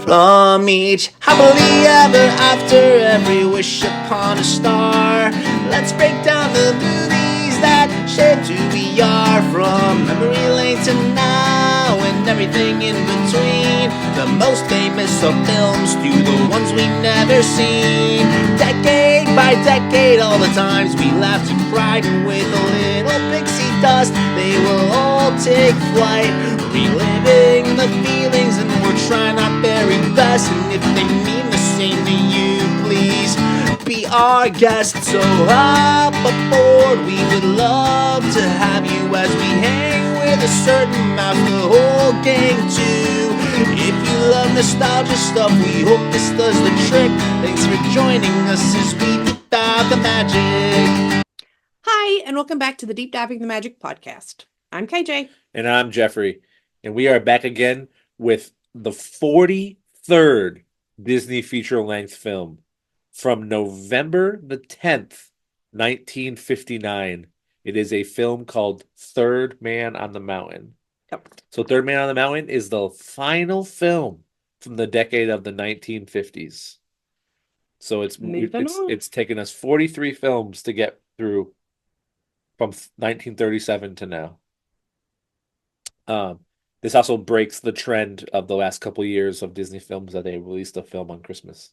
From each happily ever after, every wish upon a star. Let's break down the movies that shaped who we are. From memory lane to now and everything in between. The most famous of films to the ones we've never seen. Decade by decade, all the times we laughed and cried. And with a little pixie dust, they will all take flight. Reliving the feelings, and we're trying our very best. And if they mean the same to you, please be our guest. So hop aboard, we would love to have you as we hang with a certain mouth, the whole gang too. If you love nostalgia stuff, we hope this does the trick. Thanks for joining us as we deep dive the magic. Hi, and welcome back to the Deep Diving the Magic podcast. I'm KJ. And I'm Jeffrey. And we are back again with the 43rd Disney feature-length film from November the 10th, 1959. It is a film called Third Man on the Mountain. Yep. So Third Man on the Mountain is the final film from the decade of the 1950s. So it's taken us 43 films to get through from 1937 to now. This also breaks the trend of the last couple of years of Disney films that they released a film on Christmas.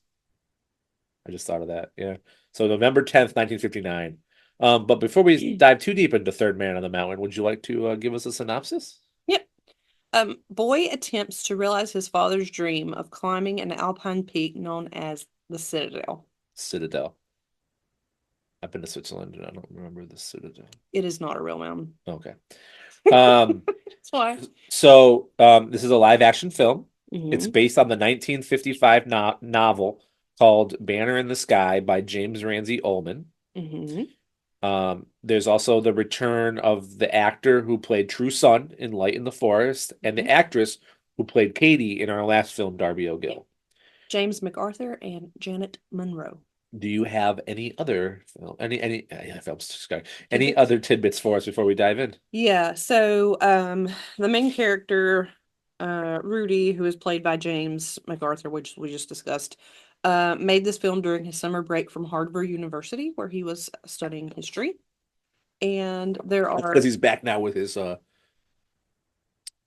I just thought of that. Yeah. So November 10th, 1959. But before we dive too deep into Third Man on the Mountain, would you like to give us a synopsis? Yep. Boy attempts to realize his father's dream of climbing an alpine peak known as the Citadel. Citadel. I've been to Switzerland and I don't remember the Citadel. It is not a real mountain. Okay. That's why. So this is a live action film. Mhm. It's based on the 1955 novel called Banner in the Sky by James Ramsey Ullman. Mhm. There's also the return of the actor who played True Sun in Light in the Forest and the actress who played Katie in our last film, Darby O'Gill. James MacArthur and Janet Monroe. Do you have any other any other tidbits for us before we dive in? Yeah, so the main character, Rudy, who is played by James MacArthur, which we just discussed, made this film during his summer break from Harvard University, where he was studying history. And there are because he's back now with his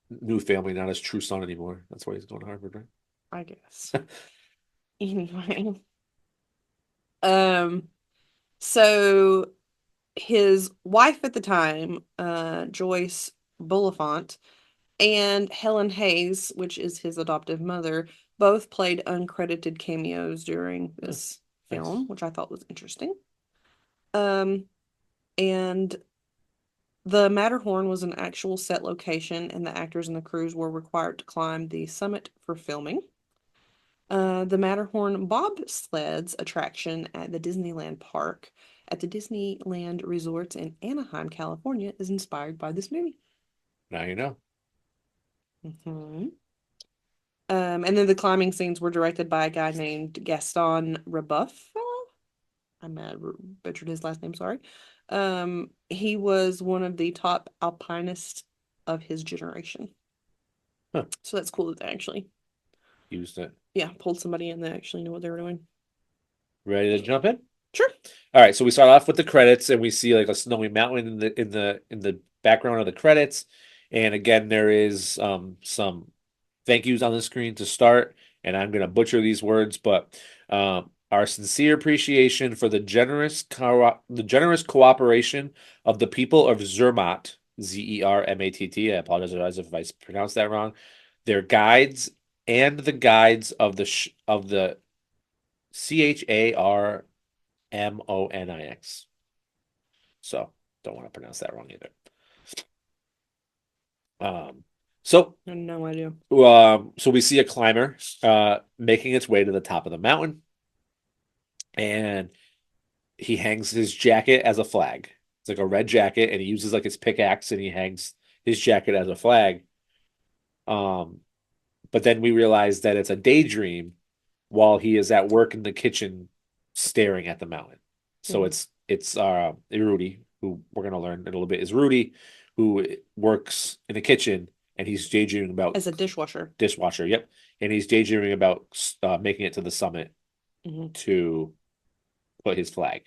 new family, not his true son anymore. That's why he's going to Harvard, right? I guess. Anyway. So his wife at the time, Joyce Bulifant, and Helen Hayes, which is his adoptive mother, both played uncredited cameos during this film, which I thought was interesting. And the Matterhorn was an actual set location, and the actors and the crews were required to climb the summit for filming. The Matterhorn bobsleds attraction at the Disneyland Park at the Disneyland Resorts in Anaheim, California, is inspired by this movie. Now you know. Mm-hmm. And then the climbing scenes were directed by a guy named Gaston Rebuff. I butchered his last name, sorry. He was one of the top alpinists of his generation. Huh. So that's cool that they actually used it. Yeah, pulled somebody in that actually knew what they were doing. Ready to jump in? Sure. All right, so we start off with the credits, and we see like a snowy mountain in the background of the credits, and again there is some thank yous on the screen to start, and I'm gonna butcher these words, but our sincere appreciation for the generous cooperation of the people of Zermatt, Zermatt. I apologize if I pronounced that wrong. Their guides and the guides of the CHARMONIX. So don't want to pronounce that wrong either. So I have no idea. So we see a climber making its way to the top of the mountain, and he hangs his jacket as a flag. It's like a red jacket, and he uses like his pickaxe, and he hangs his jacket as a flag. But then we realize that it's a daydream while he is at work in the kitchen staring at the mountain. So it's Rudy, who we're going to learn in a little bit, is Rudy, who works in the kitchen, and he's daydreaming about As a dishwasher. dishwasher. Yep, and he's daydreaming about making it to the summit Hmm. to put his flag.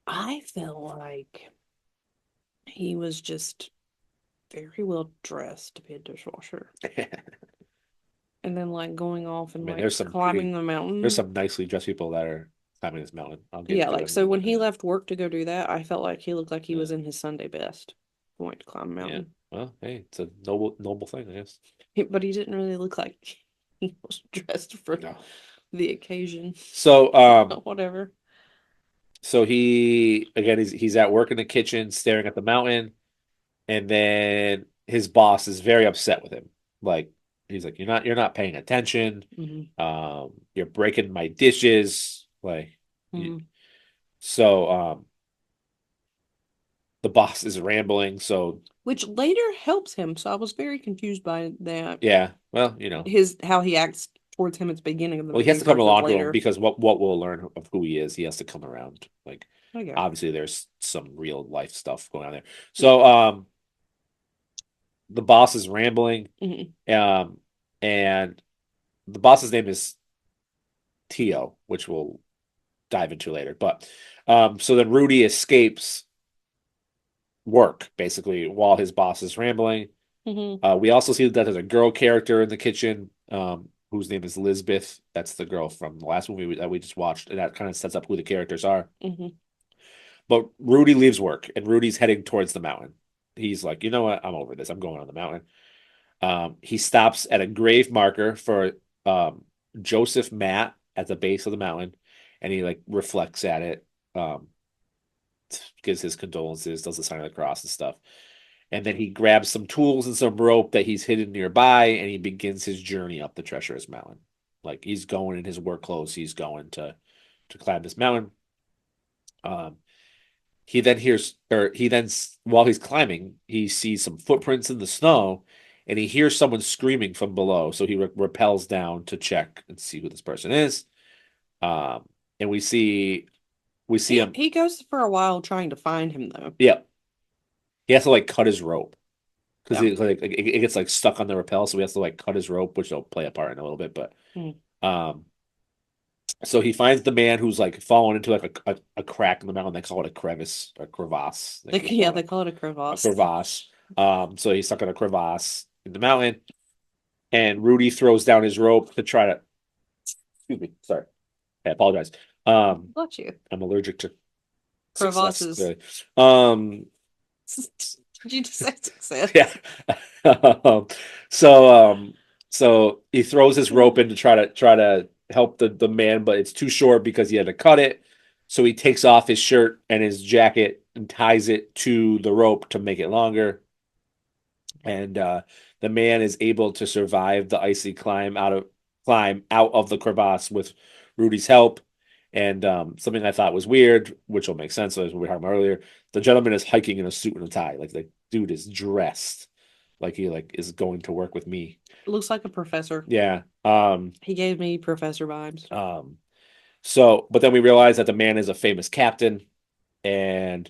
I feel like he was just very well dressed to be a dishwasher. And then like going off and Man, like climbing the mountain. there's some nicely dressed people that are climbing this mountain. I'll get Yeah, to like it so in a when he minute. left work to go do that, I felt like he looked like he Yeah. was in his Sunday best going to climb a Yeah. mountain. Well, hey, it's a noble thing, I guess. But he didn't really look like he was dressed for No. the occasion. So Whatever. so he's at work in the kitchen staring at the mountain, and then his boss is very upset with him. Like he's like, you're not paying attention. Hmm. You're breaking my dishes. Like Hmm. so the boss is rambling, so Which later helps him. So I was very confused by that. yeah, well, His how he acts towards him at the beginning of the well, he has movie to come versus along to him later. because what we'll learn of who he is, he has to come around. Like Okay. obviously there's some real life stuff going on there. Yeah. So the boss is rambling, Mhm. and the boss's name is Tio, which we'll dive into later. But so then Rudy escapes work basically while his boss is rambling. Mhm. We also see that there's a girl character in the kitchen, whose name is Lisbeth. That's the girl from the last movie that we just watched, and that kind of sets up who the characters are. Mhm. But Rudy leaves work, and Rudy's heading towards the mountain. He's like, you know what? I'm over this. I'm going on the mountain. He stops at a grave marker for Joseph Matt at the base of the mountain, and he like reflects at it, um, gives his condolences, does the sign of the cross and stuff. And then he grabs some tools and some rope that he's hidden nearby, and he begins his journey up the treacherous mountain. Like he's going in his work clothes, he's going to climb this mountain. Um, while he's climbing, he sees some footprints in the snow, and he hears someone screaming from below. So he rappels down to check and see who this person is. And we see him. He goes for a while trying to find him though. Yeah, he has to like cut his rope because Yeah. it gets like stuck on the rappel, so he has to like cut his rope, which will play a part in a little bit. But Mm. um, so he finds the man who's like fallen into like a crack in the mountain. They call it a crevice or crevasse. They call it a crevasse. Crevasse. So he's stuck in a crevasse in the mountain, and Rudy throws down his rope to try to. Excuse me. Sorry, I apologize. Bless you. I'm allergic to Crevasses. success. Really. Did you just say success? Yeah. Um, so he throws his rope in to try to help the man, but it's too short because he had to cut it. So he takes off his shirt and his jacket and ties it to the rope to make it longer. And the man is able to survive the icy climb out of the crevasse with Rudy's help. And something I thought was weird, which will make sense as we were talking about earlier, the gentleman is hiking in a suit and a tie. Like the dude is dressed like he like is going to work with me. Looks like a professor. Yeah. He gave me professor vibes. But then we realize that the man is a famous captain, and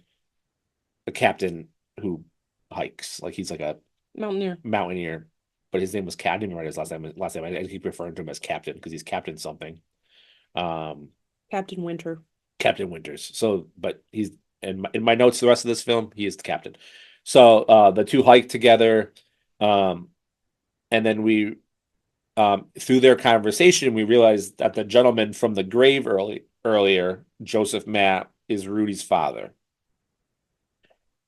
a captain who hikes. Like he's like a Mountaineer. but his name was Captain. I didn't even write his last name. I keep referring to him as Captain because he's Captain something. Captain Winter. Captain Winters. So, but he's in my notes. The rest of this film, he is the captain. So the two hike together, and then we, through their conversation, we realize that the gentleman from the grave earlier, Joseph Matt, is Rudy's father.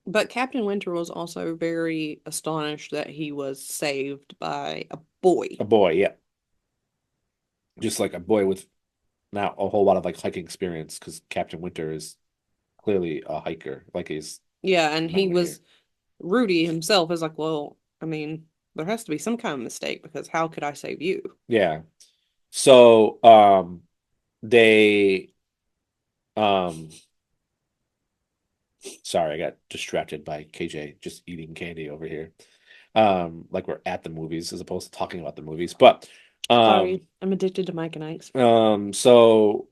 But Captain Winter was also very astonished that he was saved by a boy. A boy, yeah. Just like a boy with not a whole lot of like hiking experience, because Captain Winter is clearly a hiker. Like he's Yeah, and he mountaineer. was Rudy himself is like, well, I mean, there has to be some kind of mistake because how could I save you? Yeah. So they sorry, I got distracted by KJ just eating candy over here. Like we're at the movies as opposed to talking about the movies. But Sorry, I'm addicted to Mike and Ike's. so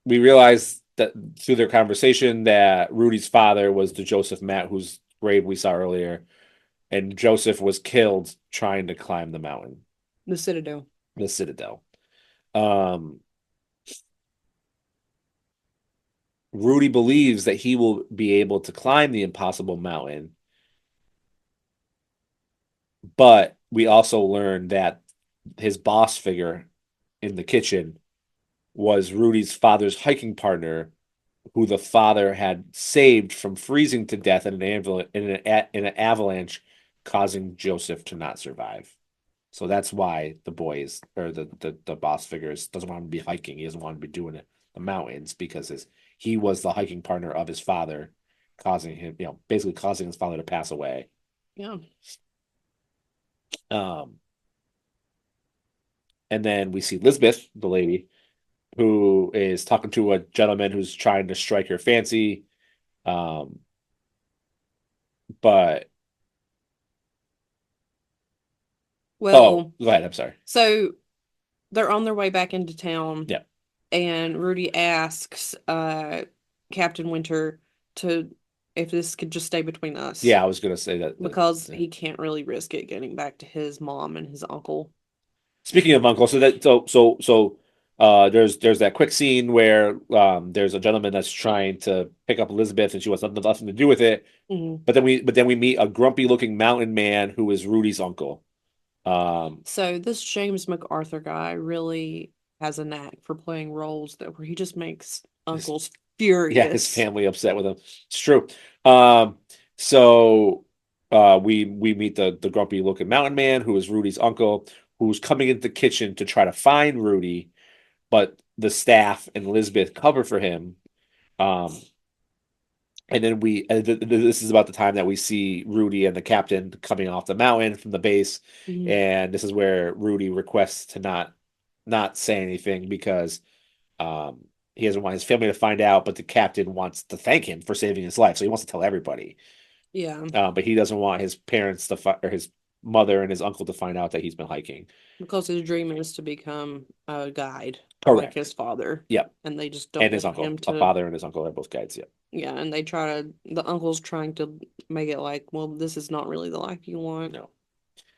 we realized that through their conversation that Rudy's father was the Joseph Matt whose grave we saw earlier. and Joseph was killed trying to climb the mountain, The Citadel. the Citadel. Um, Rudy believes that he will be able to climb the impossible mountain, but we also learn that his boss figure in the kitchen was Rudy's father's hiking partner, who the father had saved from freezing to death in an avalanche, causing Joseph to not survive. So that's why the boys or the boss figures doesn't want him to be hiking. He doesn't want him to be doing the mountains because he was the hiking partner of his father, causing him, basically causing his father to pass away. Yeah. Um, and then we see Lisbeth, the lady, who is talking to a gentleman who's trying to strike her fancy. Um, but Well, go ahead. I'm sorry. so they're on their way back into town. Yeah. And Rudy asks Captain Winter to if this could just stay between us. Yeah, I was gonna say that Because yeah. he can't really risk it getting back to his mom and his uncle. Speaking of uncle, there's that quick scene where there's a gentleman that's trying to pick up Elizabeth and she wants nothing to do with it. Mhm. But then we meet a grumpy looking mountain man who is Rudy's uncle. So this James MacArthur guy really has a knack for playing roles that where he just makes uncles furious. Yeah, his family upset with him. It's true. So we meet the grumpy looking mountain man who is Rudy's uncle, who's coming into the kitchen to try to find Rudy, but the staff and Elizabeth cover for him. And then this is about the time that we see Rudy and the captain coming off the mountain from the base, Mhm. and this is where Rudy requests to not say anything because he doesn't want his family to find out, but the captain wants to thank him for saving his life, so he wants to tell everybody. Yeah. But he doesn't want his parents or his mother and his uncle to find out that he's been hiking. Because his dream is to become a guide, Correct. like his father. Yep. And they just don't And his want uncle, him a to. father and his uncle are both guides. Yep. Yeah, and the uncle's trying to make it like, well, this is not really the life you want. No.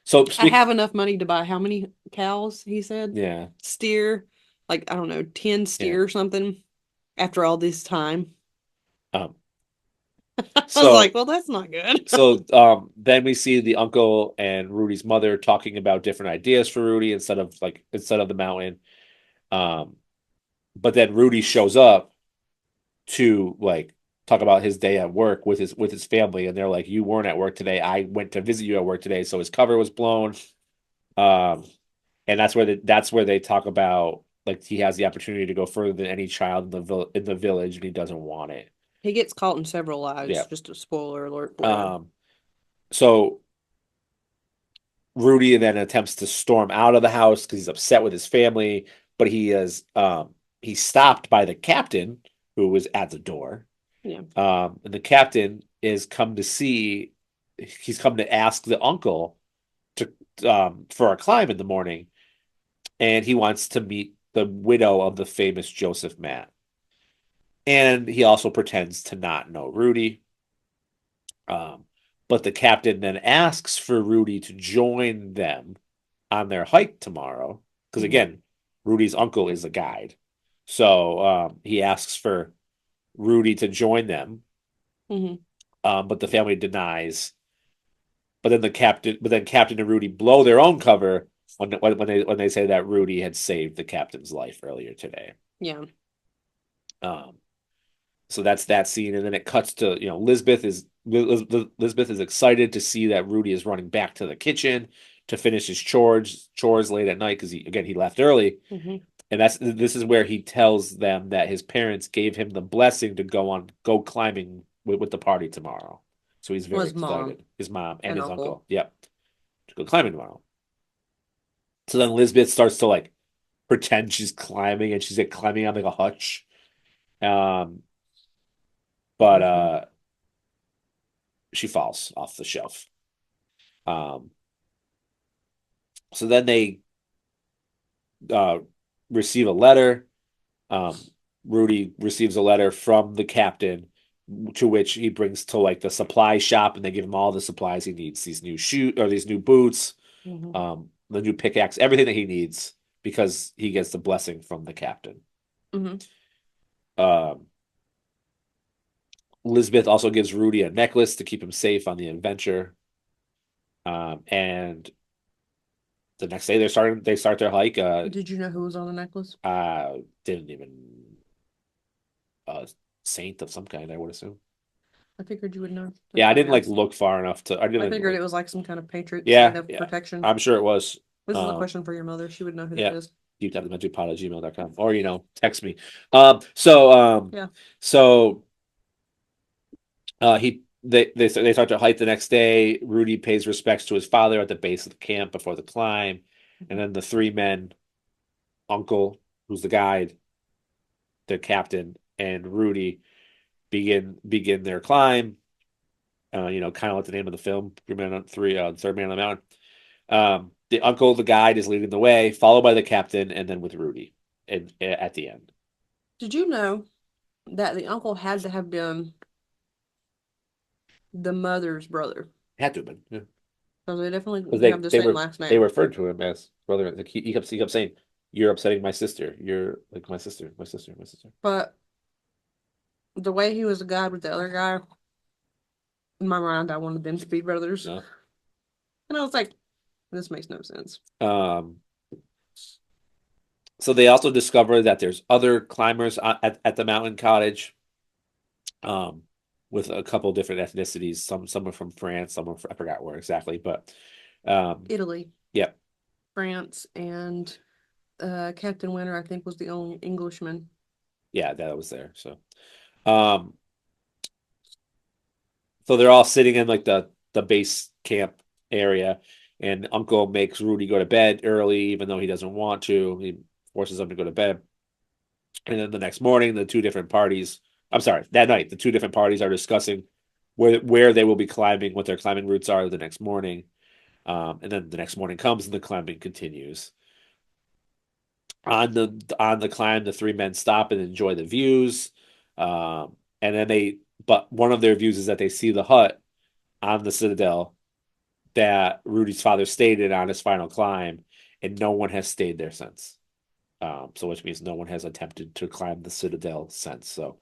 So I have enough money to buy how many cows, he said? Yeah. Steer, like, I don't know, 10 steer or something after all this time. Um, I was like, well, that's not good. So then we see the uncle and Rudy's mother talking about different ideas for Rudy instead of the mountain. But then Rudy shows up to talk about his day at work with his family, and they're like, "You weren't at work today. I went to visit you at work today." So his cover was blown. And that's where they talk about like he has the opportunity to go further than any child in the village, and he doesn't want it. He gets caught in several lies. Yeah. Just a spoiler alert for you. So Rudy then attempts to storm out of the house because he's upset with his family, but he's stopped by the captain who was at the door. Yeah. And the captain he's come to ask the uncle to for a climb in the morning, and he wants to meet the widow of the famous Joseph Matt. And he also pretends to not know Rudy. But the captain then asks for Rudy to join them on their hike tomorrow. Because again, Rudy's uncle is a guide. So he asks for Rudy to join them. But the family denies. But then Captain and Rudy blow their own cover when they say that Rudy had saved the captain's life earlier today. Yeah. So that's that scene, and then it cuts to Lisbeth is excited to see that Rudy is running back to the kitchen to finish his chores late at night because he left early, and this is where he tells them that his parents gave him the blessing to go climbing with the party tomorrow. So he's very excited. His mom and his uncle. Yep, to go climbing tomorrow. So then Lisbeth starts to pretend she's climbing, and she's climbing on a hutch. But she falls off the shelf. So then they receive a letter. Rudy receives a letter from the captain to which he brings to like the supply shop, and they give him all the supplies he needs, these new these new boots, the new pickaxe, everything that he needs because he gets the blessing from the captain. Um, Elizabeth also gives Rudy a necklace to keep him safe on the adventure. And the next day they start their hike. Did you know who was on the necklace? Didn't even saint of some kind, I would assume. I figured you would know. That's Yeah, I why didn't like asked. look far enough to. I didn't. I figured like, it was like some kind of patriot Yeah, sign of yeah. protection. I'm sure it was. This is a question for your mother. She would know who Yeah. that is. deepdivethementopod@gmail.com, or text me. So Yeah. so they start to hike the next day. Rudy pays respects to his father at the base of the camp before the climb, and then the three men, Uncle, who's the guide, the captain, and Rudy begin their climb. Kind of like the name of the film, Third Man on the Mountain. The uncle, the guide, is leading the way, followed by the captain, and then with Rudy, and at the end. Did you know that the uncle had to have been the mother's brother? Had to have been, yeah. So they definitely They have the same last they name. referred to him as brother. Like he kept saying, "You're upsetting my sister. You're like my sister, my sister, my sister." But the way he was a guy with the other guy, in my mind, I wanted them to be brothers. No. And I was like, this makes no sense. So they also discover that there's other climbers at the mountain cottage, with a couple different ethnicities. Some are from France, some are I forgot where exactly, but Italy. Yep. France, and Captain Winter, I think, was the only Englishman. Yeah, that was there. So they're all sitting in like the base camp area, and Uncle makes Rudy go to bed early, even though he doesn't want to. He forces him to go to bed. And then the next morning, that night, the two different parties are discussing where they will be climbing, what their climbing routes are the next morning. And then the next morning comes and the climbing continues. On the climb, the three men stop and enjoy the views. And then but one of their views is that they see the hut on the citadel that Rudy's father stayed in on his final climb, and no one has stayed there since. So which means no one has attempted to climb the citadel since. So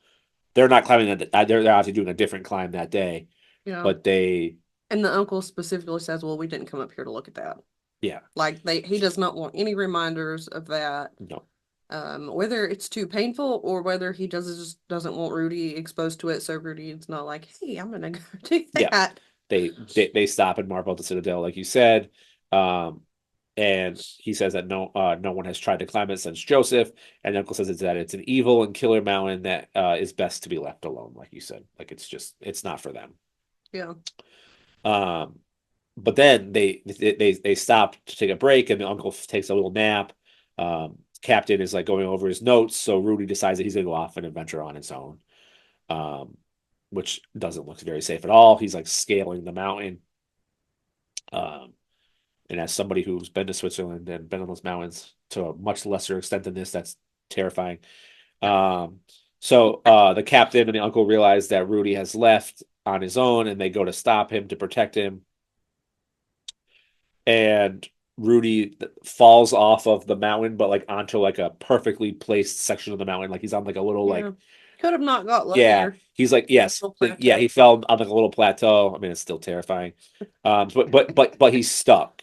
they're not climbing that. They're actually doing a different climb that day. Yeah. But and the uncle specifically says, "Well, we didn't come up here to look at that." Yeah. Like he does not want any reminders of that. No. Whether it's too painful or whether he just doesn't want Rudy exposed to it, so Rudy it's not like, hey, I'm gonna go do that. Yeah. They stop and marvel at the citadel, like you said. And he says that no one has tried to climb it since Joseph, and the uncle says it's an evil and killer mountain that is best to be left alone, like you said. Like it's not for them. Yeah. But then they stop to take a break, and the uncle takes a little nap. Captain is like going over his notes, so Rudy decides that he's gonna go off and adventure on his own, which doesn't look very safe at all. He's like scaling the mountain. And as somebody who's been to Switzerland and been on those mountains to a much lesser extent than this, that's terrifying. So the captain and the uncle realize that Rudy has left on his own, and they go to stop him to protect him. And Rudy falls off of the mountain, but like onto like a perfectly placed section of the mountain. Like he's on like a little like could have not got lucky. Yeah, he's like yes, yeah. He fell on like a little plateau. I mean, it's still terrifying. But he's stuck.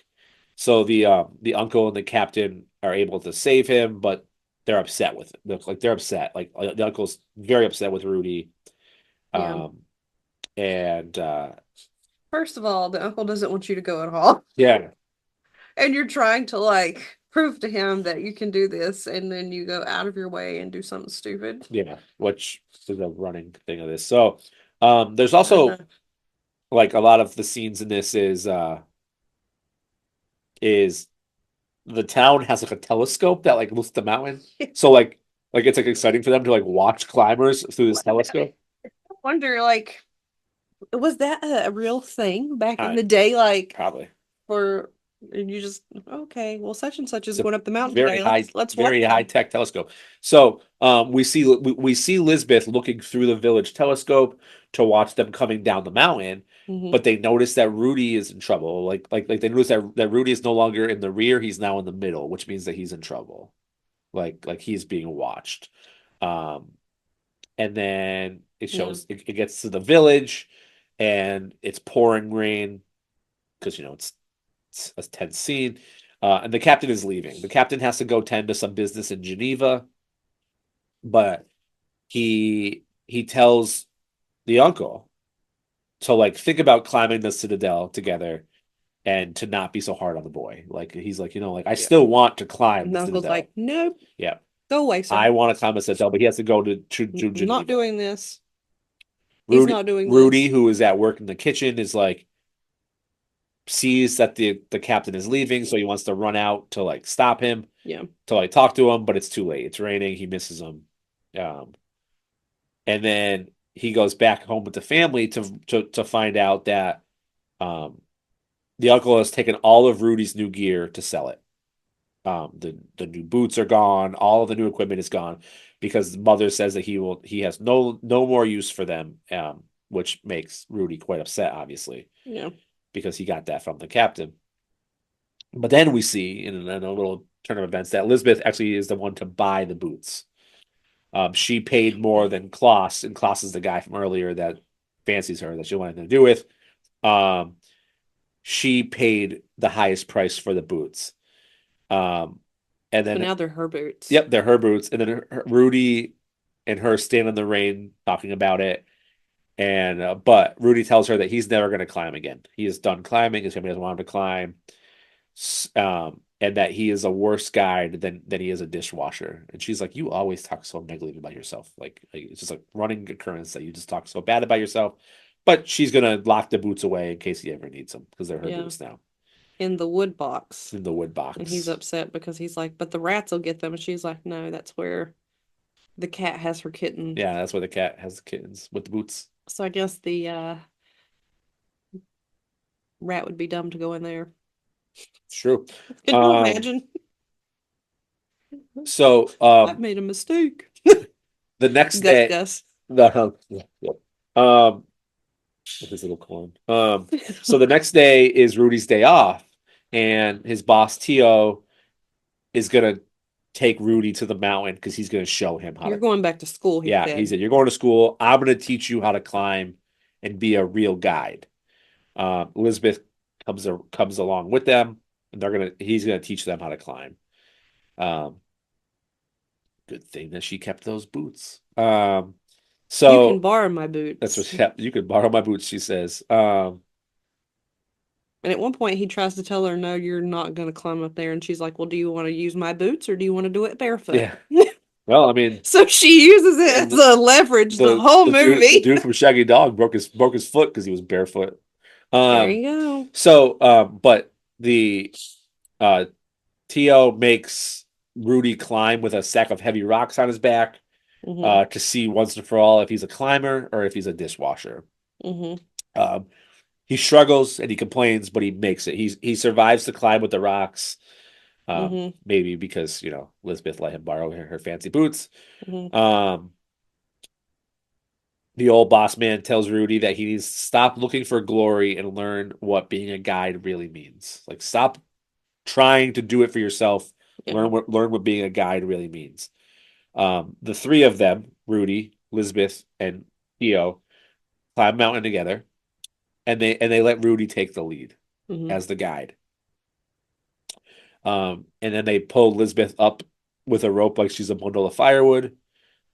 So the uncle and the captain are able to save him, but they're upset with it. Like they're upset. Like the uncle's very upset with Rudy. And first of all, the uncle doesn't want you to go at all. Yeah. And you're trying to like prove to him that you can do this, and then you go out of your way and do something stupid. Yeah, which is a running thing of this. So there's also like a lot of the scenes in this is the town has like a telescope that like looks at the mountain. So like it's like exciting for them to like watch climbers through this telescope. I wonder, like, was that a real thing back in the day? Like, probably for And you just, okay, well, such and such is It's a going up the mountain very today. high, Let's watch. very high tech telescope. So we see Lisbeth looking through the village telescope to watch them coming down the mountain, Mhm. but they notice that Rudy is in trouble. Like they notice that Rudy is no longer in the rear, he's now in the middle, which means that he's in trouble. Like he's being watched. Um, and then Yeah. it gets to the village and it's pouring rain because it's a tense scene. And the captain is leaving. The captain has to go tend to some business in Geneva, but he tells the uncle to like think about climbing the citadel together and to not be so hard on the boy. Like he's like, like I Yeah. still want to climb And the the uncle's citadel. like, nope, Yeah, go away, sir. I want to climb the citadel, but he has to go to Not Geneva. doing this. He's Rudy, not doing Rudy, this. who is at work in the kitchen, is like sees that the captain is leaving, so he wants to run out to like stop him, Yeah. to like talk to him, but it's too late. It's raining. He misses him. Um, and then he goes back home with the family to find out that um, the uncle has taken all of Rudy's new gear to sell it. The new boots are gone. All of the new equipment is gone because the mother says that he has no more use for them, which makes Rudy quite upset, obviously, Yeah. because he got that from the captain. But then we see in a little turn of events that Elizabeth actually is the one to buy the boots. She paid more than Klaus, and Klaus is the guy from earlier that fancies her that she wanted to do with. Um, she paid the highest price for the boots. Um, and So then, now they're her boots. yep, they're her boots. And then Rudy and her stand in the rain talking about it. And but Rudy tells her that he's never going to climb again. He is done climbing. His family doesn't want him to climb. And that he is a worse guide than he is a dishwasher. And she's like, "You always talk so negatively about yourself. Like it's just like running occurrence that you just talk so bad about yourself." But she's gonna lock the boots away in case he ever needs them because they're her Yeah. boots now In the wood box. in the wood And he's box. upset because he's like, but the rats will get them. And she's like, no, that's where the cat has her kitten. Yeah, that's where the cat has the kittens with the boots. So I guess the rat would be dumb to go in there. It's true. Can you imagine? So I've made a mistake. the next Gus day, Gus. um, with his little corn. So the next day is Rudy's day off, and his boss Tio is gonna take Rudy to the mountain because he's gonna show him how You're to. going back to school, he Yeah, said. he said you're going to school. I'm gonna teach you how to climb and be a real guide. Elizabeth comes along with them, and he's gonna teach them how to climb. Um, good thing that she kept those boots. You So can borrow my boots. that's what you could borrow my boots, she says. And at one point, he tries to tell her, no, you're not going to climb up there. And she's like, well, do you want to use my boots or do you want to do it barefoot? Yeah. Well, I mean, So she uses it as a leverage the whole movie. Dude from Shaggy Dog broke his foot because he was barefoot. There you go. So, but the Tio makes Rudy climb with a sack of heavy rocks on his back Mm-hmm. to see once and for all if he's a climber or if he's a dishwasher. Mm-hmm. He struggles and he complains, but he makes it. He survives the climb with the rocks. Mm-hmm. Maybe because Elizabeth let him borrow her fancy boots. Mm-hmm. The old boss man tells Rudy that he needs to stop looking for glory and learn what being a guide really means. Like stop trying to do it for yourself. Yeah. Learn what being a guide really means. The three of them, Rudy, Elizabeth, and Theo, climb a mountain together, and they let Rudy take the lead Mm-hmm. as the guide. And then they pull Elizabeth up with a rope like she's a bundle of firewood.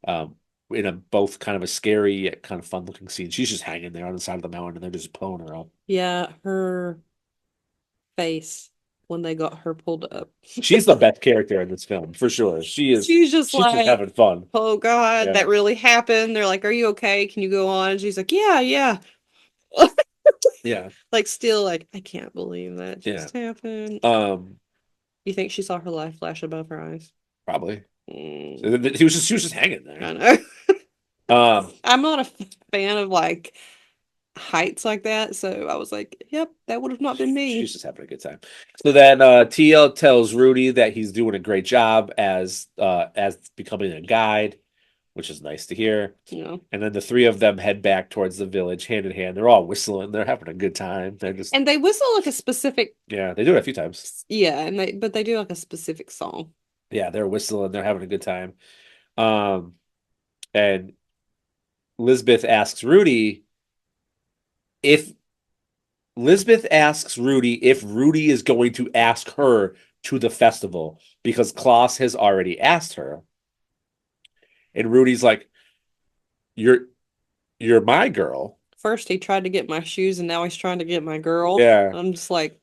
In a both kind of a scary yet kind of fun looking scene. She's just hanging there on the side of the mountain and they're just pulling her up. Yeah, her face when they got her pulled up. She's the best character in this film, for sure. She's just she's just like, having fun. oh God, Yeah. that really happened. They're like, are you okay? Can you go on? And she's like, yeah. Yeah. Like still like, I can't believe that just happened. You think she saw her life flash above her eyes? Probably. Mm, She was just hanging I there. know. Um, I'm not a fan of like heights like that. So I was like, yep, that would have not been me. She's just having a good time. So then TL tells Rudy that he's doing a great job as becoming a guide, which is nice to hear. You know. And then the three of them head back towards the village hand in hand. They're all whistling. They're having a good time. They're just And they whistle like a specific, yeah, they do it a few times. yeah, and they do like a specific song. Yeah, they're whistling. They're having a good time. And Lisbeth asks Rudy if Rudy is going to ask her to the festival because Klaus has already asked her. And Rudy's like, You're my girl. First, he tried to get my shoes, and now he's trying to get my girl. Yeah. I'm just like,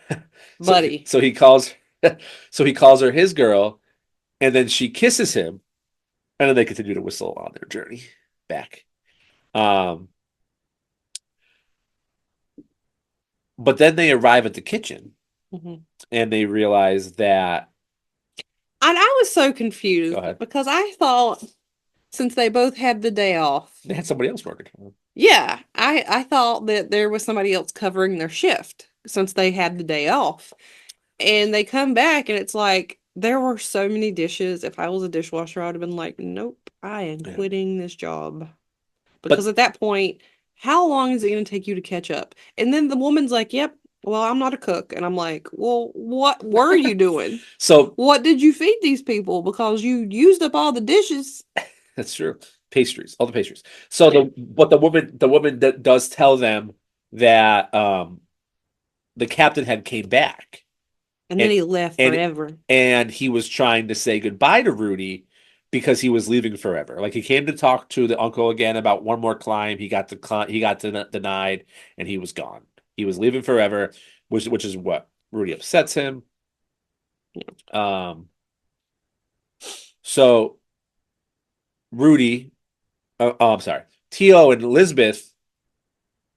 So, buddy. so he calls her his girl, and then she kisses him, and then they continue to whistle on their journey back. But then they arrive at the kitchen Mhm. and they realize that And I was so confused Go ahead. because I thought since they both had the day off, they had somebody else working for them. yeah, I thought that there was somebody else covering their shift since they had the day off. And they come back and it's like there were so many dishes. If I was a dishwasher, I would have been like, nope, I am Yeah. quitting this job. Because at that point, how long is it going to take you to catch up? And then the woman's like, yep, well, I'm not a cook. And I'm like, well, what were you doing? So What did you feed these people? Because you used up all the dishes. that's true. Pastries, all the pastries. So the woman that does tell them that the captain had came back And then And- he left and- forever. and he was trying to say goodbye to Rudy because he was leaving forever. Like he came to talk to the uncle again about one more climb. He got denied, and he was gone. He was leaving forever, which is what Rudy upsets him. So Rudy, I'm sorry, Tio and Elizabeth,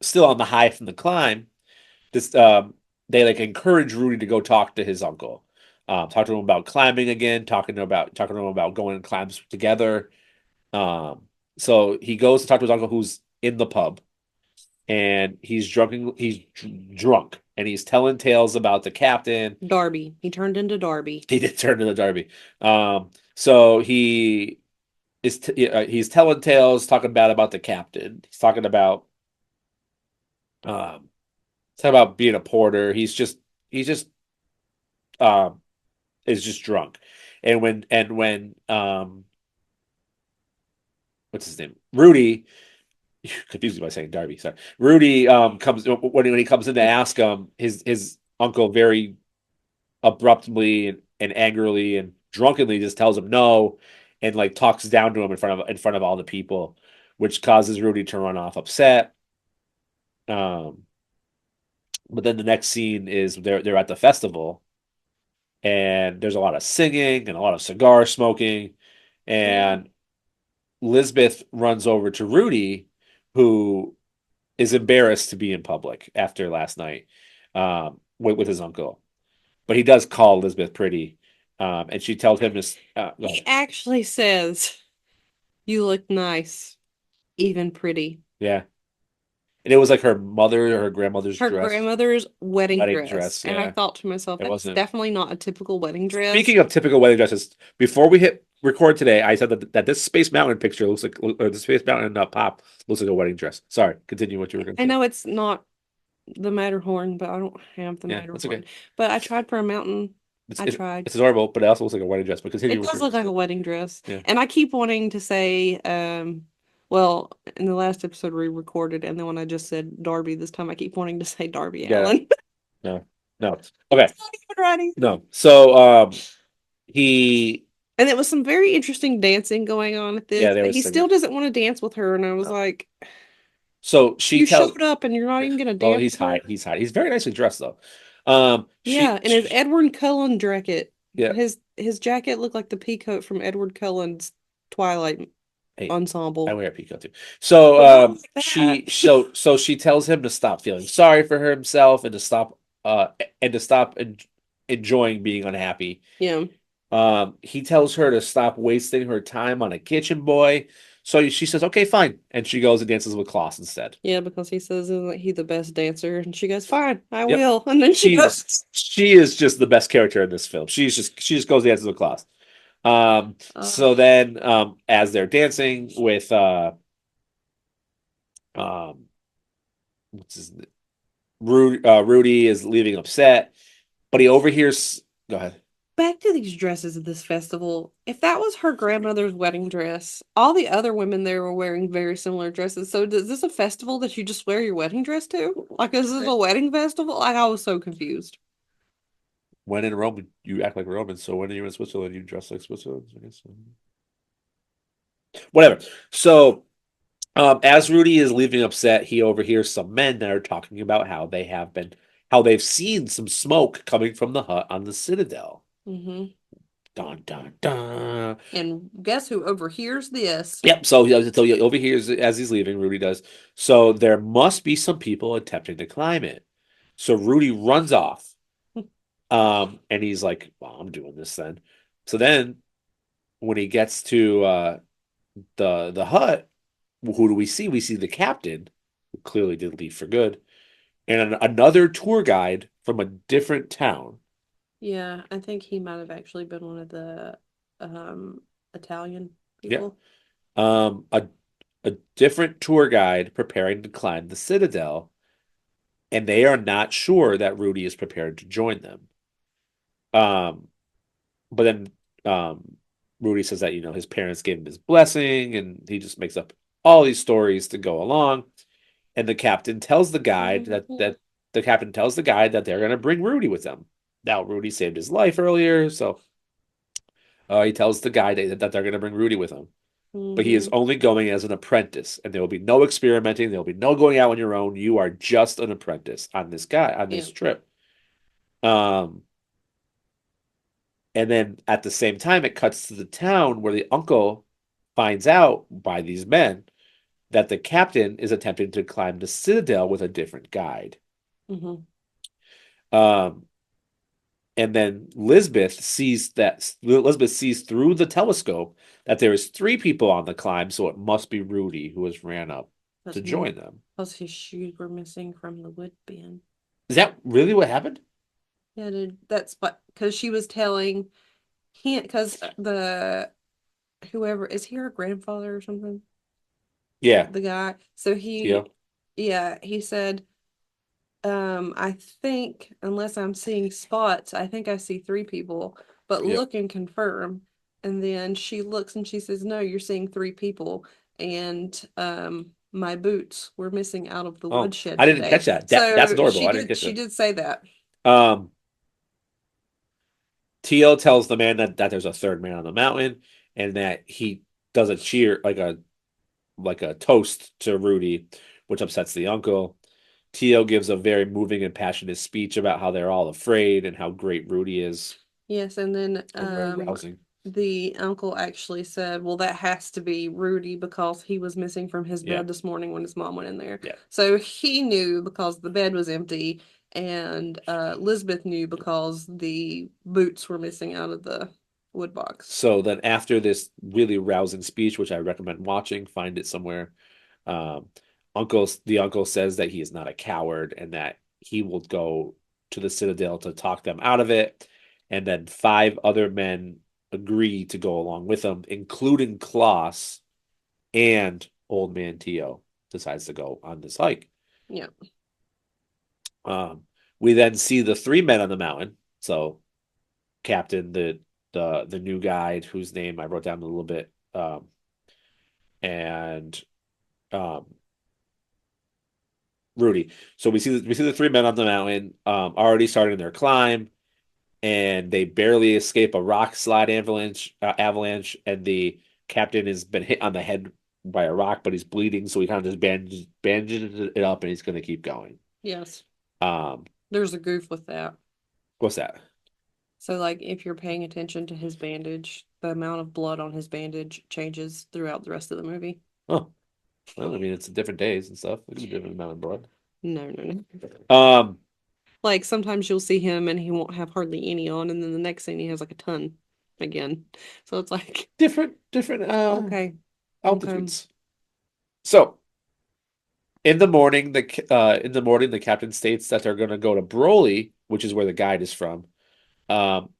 still on the high from the climb. They like encourage Rudy to go talk to his uncle. Talk to him about climbing again, talking to him about going and climbs together. So he goes to talk to his uncle who's in the pub, and he's drunk, and he's telling tales about the captain. Darby. He turned into Darby. He did turn to the Darby. So he's telling tales, talking bad about the captain. He's talking about being a porter. He's just is just drunk. And when what's his name? Rudy, confused me by saying Darby, sorry. Rudy comes when he comes in to ask him, his uncle very abruptly and angrily and drunkenly just tells him no and like talks down to him in front of all the people, which causes Rudy to run off upset. But then the next scene is they're at the festival, and there's a lot of singing and a lot of cigar smoking, and Lisbeth runs over to Rudy, who is embarrassed to be in public after last night, with his uncle, but he does call Lisbeth pretty, and she tells him this. He actually says, "You look nice, even pretty." Yeah. And it was like her mother or her grandmother's Her dress. grandmother's wedding Wedding dress. dress, And yeah. I thought to myself, It that's wasn't. definitely not a typical wedding dress. Speaking of typical wedding dresses, before we hit record today, I said that this Space Mountain picture looks like, or the Space Mountain pop looks like a wedding dress. Sorry, continue what you were going to I say. know it's not the Matterhorn, but I don't have the Yeah, that's Matterhorn. okay. But I tried for a mountain. I It's tried. adorable, but it also looks like a wedding dress. But continue. It what does you were look like a saying. wedding dress. Yeah. And I keep wanting to say, well, in the last episode we recorded, and then when I just said Darby this time, I keep wanting to say Darby Yeah. Allen. No. Okay. It's not even right. No. So he And it was some very interesting dancing going on at this. Yeah, there but was he some- still doesn't want to dance with her, and I was like, so she you tells. showed up and you're not even gonna Well, dance he's with her? high. He's high. He's very nicely dressed though. Yeah, and his Edward Cullen jacket. Yeah. His jacket looked like the peacoat from Edward Cullen's Twilight Hey, ensemble. I wear a peacoat too. So But not like she that. so she tells him to stop feeling sorry for himself and to stop enjoying being unhappy. Yeah. He tells her to stop wasting her time on a kitchen boy So she says, okay, fine. And she goes and dances with Klaus instead. Yeah, because he says, isn't he the best dancer? And she goes, fine, I Yep. will. And then she goes, She is just the best character in this film. She just goes and dances with Klaus. So then as they're dancing with um what's his name? Rudy is leaving upset, but he overhears. Go ahead. back to these dresses at this festival. If that was her grandmother's wedding dress, all the other women there were wearing very similar dresses. So is this a festival that you just wear your wedding dress to? Like, is this a wedding festival? Like, I was so confused. When in Rome, you act like Romans. So when you're in Switzerland, you dress like Switzerland. I guess. Whatever. So as Rudy is leaving upset, he overhears some men that are talking about how they've seen some smoke coming from the hut on the Citadel. Hmm. Dun dun dun. And guess who overhears this? Yep. So he overhears it as he's leaving. Rudy does. So there must be some people attempting to climb it. So Rudy runs off. And he's like, "Well, I'm doing this then." So then, when he gets to the hut, who do we see? We see the captain, who clearly did leave for good, and another tour guide from a different town. Yeah, I think he might have actually been one of the Italian Yeah. people. A different tour guide preparing to climb the Citadel, and they are not sure that Rudy is prepared to join them. Um, but then Rudy says that his parents gave him his blessing, and he just makes up all these stories to go along. And the captain tells the guide that they're going to bring Rudy with them. Now Rudy saved his life earlier, so he tells the guide that they're going to bring Rudy with him. But he is Mhm. only going as an apprentice, and there will be no experimenting. There will be no going out on your own. You are just an apprentice on this Yeah. trip. Um, And then at the same time, it cuts to the town where the uncle finds out by these men that the captain is attempting to climb the citadel with a different guide. Mhm. Um, and then Lisbeth sees through the telescope that there is three people on the climb, so it must be Rudy who has ran up to join them. Plus his shoes were missing from the wood bin. Is that really what happened? Yeah, dude, that's what because she was telling him because the whoever is he her grandfather or something? Yeah, The guy. So Tio. he said, I think unless I'm seeing spots, I think I see three people, but Yep. look and confirm. And then she looks and she says, no, you're seeing three people. And my boots were missing out of the Oh, woodshed I didn't today. catch that. That's So adorable. I didn't catch she that. did say that. Um, Tio tells the man that there's a third man on the mountain and that he does a cheer like a toast to Rudy, which upsets the uncle. Tio gives a very moving and passionate speech about how they're all afraid and how great Rudy is. Yes, and then Very rousing. the uncle actually said, well, that has to be Rudy because he was missing from his Yeah. bed this morning when his mom went in there. Yeah. So he knew because the bed was empty, and Elizabeth knew because the boots were missing out of the wood box. So then after this really rousing speech, which I recommend watching, find it somewhere. Um, the uncle says that he is not a coward and that he will go to the Citadel to talk them out of it. And then five other men agree to go along with him, including Klaus and Old Man Tio decides to go on this hike. Yeah. We then see the three men on the mountain. So Captain, the new guide whose name I wrote down a little bit, and um, Rudy. So we see the three men on the mountain already starting their climb, and they barely escape a rock slide avalanche, and the captain has been hit on the head by a rock, but he's bleeding, so he kind of just bandages it up, and he's going to keep going. Yes. Um, There's a goof with that. what's that? So, like, if you're paying attention to his bandage, the amount of blood on his bandage changes throughout the rest of the movie. Oh, well, I mean, it's different days and stuff. It's a different amount of blood. No. Um, Like sometimes you'll see him and he won't have hardly any on, and then the next scene he has like a ton again. So it's like, different. okay. Okay. altitudes. So in the morning, the captain states that they're going to go to Broly, which is where the guide is from, um,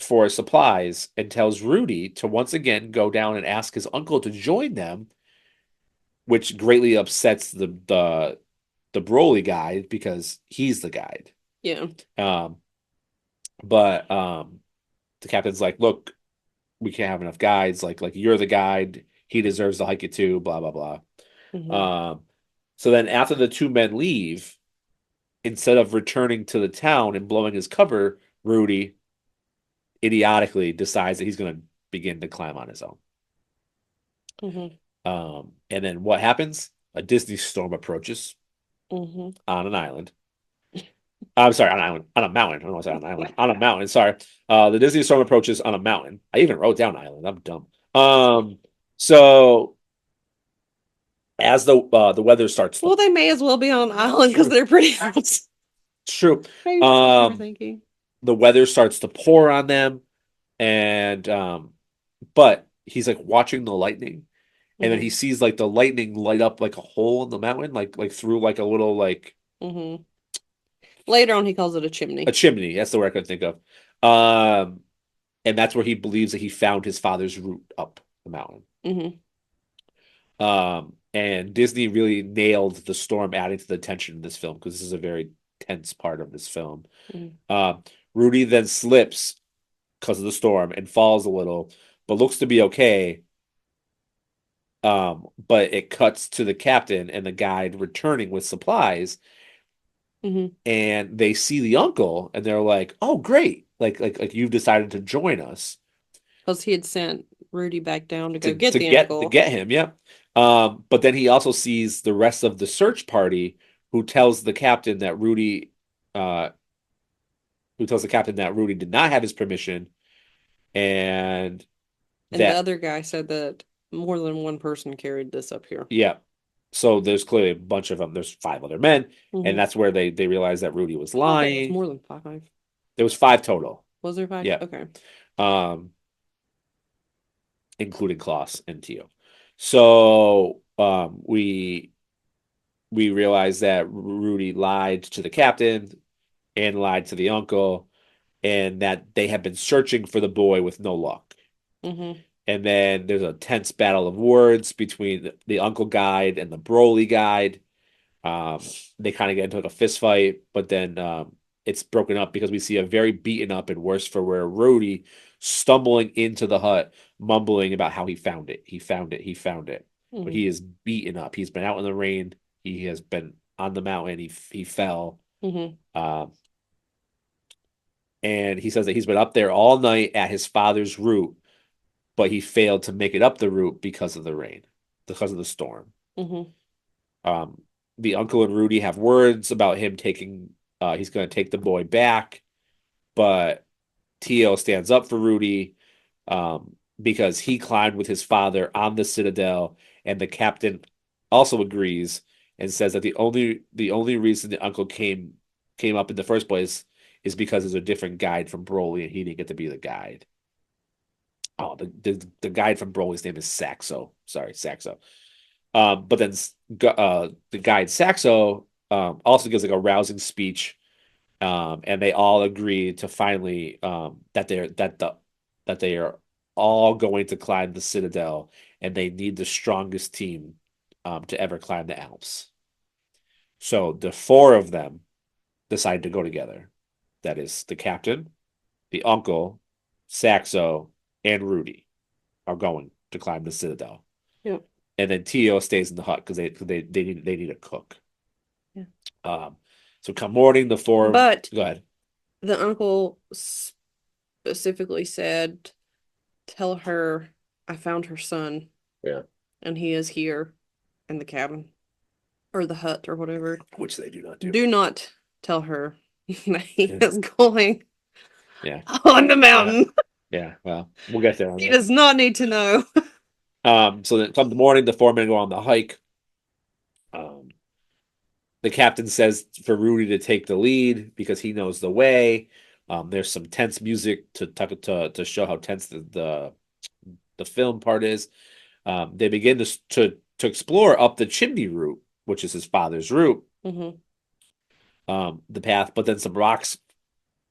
for supplies, and tells Rudy to once again go down and ask his uncle to join them, which greatly upsets the Broly guide because he's the guide. Yeah. Um, but the captain's like, look, we can't have enough guides. Like you're the guide. He deserves to hike it too. Blah blah blah. Hmm. So then after the two men leave, instead of returning to the town and blowing his cover, Rudy idiotically decides that he's going to begin to climb on his own. Hmm. And then what happens? A Disney storm approaches Hmm. on an island. I'm sorry, on an island, on a mountain. I don't want to say on an island, on a mountain. Sorry. The Disney storm approaches on a mountain. I even wrote down island. I'm dumb. So as the weather starts to, Well, they may as well be on an island because True. they're pretty close. it's true. Maybe that's what they were Um, thinking. the weather starts to pour on them, and but he's like watching the lightning, and then he sees like the lightning light up like a hole in the mountain, like through like a little like Hmm. Later on, he calls it a chimney. a chimney. That's the word I could think of. Um, and that's where he believes that he found his father's route up the mountain. Hmm. And Disney really nailed the storm, adding to the tension in this film because this is a very tense part of this film. Mhm. Rudy then slips because of the storm and falls a little, but looks to be okay. But it cuts to the captain and the guide returning with supplies, Hmm. and they see the uncle, and they're like, "Oh, great! Like you've decided to join us Because he had sent Rudy back down to go to get to the get to uncle. get him." Yeah. But then he also sees the rest of the search party, who tells the captain that uh, Rudy did not have his permission, and And the that other guy said that more than one person carried this up here. yeah. So there's clearly a bunch of them. There's five other men, and Mhm. that's where they realize that Rudy was I thought there was lying. more than five. There was five total. Was there five? Yeah. Okay. Um, including Klaus and Tio. So we realize that Rudy lied to the captain and lied to the uncle, and that they have been searching for the boy with no luck. Hmm. And then there's a tense battle of words between the uncle guide and the Broly guide. They kind of get into like a fist fight, but then it's broken up because we see a very beaten up and worse for wear Rudy stumbling into the hut, mumbling about how he found it. He found it. He found it. But he is beaten up. He's been out in the rain. He has been on the mountain. He fell. Hmm. Um, and he says that he's been up there all night at his father's route, but he failed to make it up the route because of the rain, because of the storm. Hmm. Um, the uncle and Rudy have words about him taking, he's going to take the boy back, but Tio stands up for Rudy because he climbed with his father on the Citadel, and the captain also agrees and says that the only reason the uncle came up in the first place is because there's a different guide from Broly, and he didn't get to be the guide. Oh, the guide from Broly's name is Saxo. Sorry, Saxo. But then the guide Saxo also gives like a rousing speech, and they all agree to finally that they are all going to climb the Citadel, and they need the strongest team to ever climb the Alps. So the four of them decide to go together. That is the captain, the uncle, Saxo, and Rudy are going to climb the Citadel. Yep. And then Tio stays in the hut because they need a cook. Yeah. So come morning, the four. But Go ahead. the uncle specifically said, "Tell her I found her son. Yeah. And he is here in the cabin or the hut or whatever. Which they do not do. Do not tell her that he is going Yeah. on the mountain. Yeah. Well, we'll get there on He that. does not need to know." So then come the morning, the four men go on the hike. The captain says for Rudy to take the lead because he knows the way. There's some tense music to show how tense the film part is. They begin to explore up the chimney route, which is his father's route, Mm-hmm. the path. But then some rocks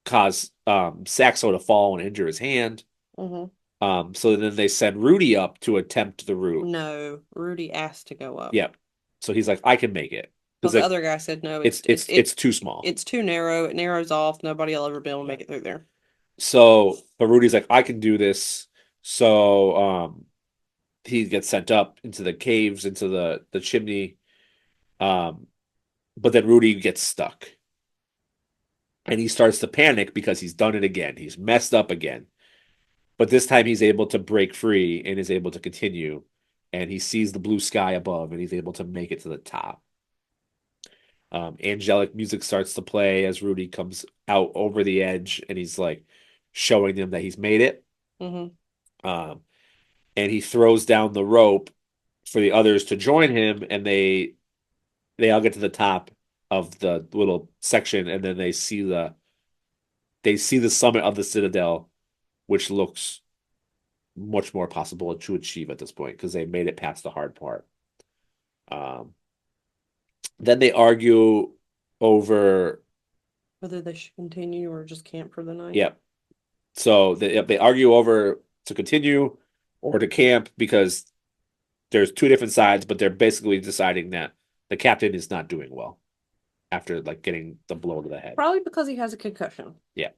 cause Saxo to fall and injure his hand. Mm-hmm. So then they send Rudy up to attempt the route. No, Rudy asked to go up. Yep. So he's like, I can make it But because the other guy said no, it's too small. it's too narrow. It narrows off. Nobody will ever be able to make it through there. So, but Rudy's like, I can do this. So, he gets sent up into the caves, into the chimney. Um, but then Rudy gets stuck, and he starts to panic because he's done it again. He's messed up again. But this time he's able to break free and is able to continue. And he sees the blue sky above, and he's able to make it to the top. Angelic music starts to play as Rudy comes out over the edge, and he's like showing them that he's made it. Mm-hmm. And he throws down the rope for the others to join him, and they all get to the top of the little section, and then they see the summit of the Citadel, which looks much more possible to achieve at this point because they made it past the hard part. Then they argue over. Whether they should continue or just camp for the night. Yep. So they argue over to continue or to camp because there's two different sides, but they're basically deciding that the captain is not doing well after like getting the blow to the head. Probably because he has a concussion. Yeah.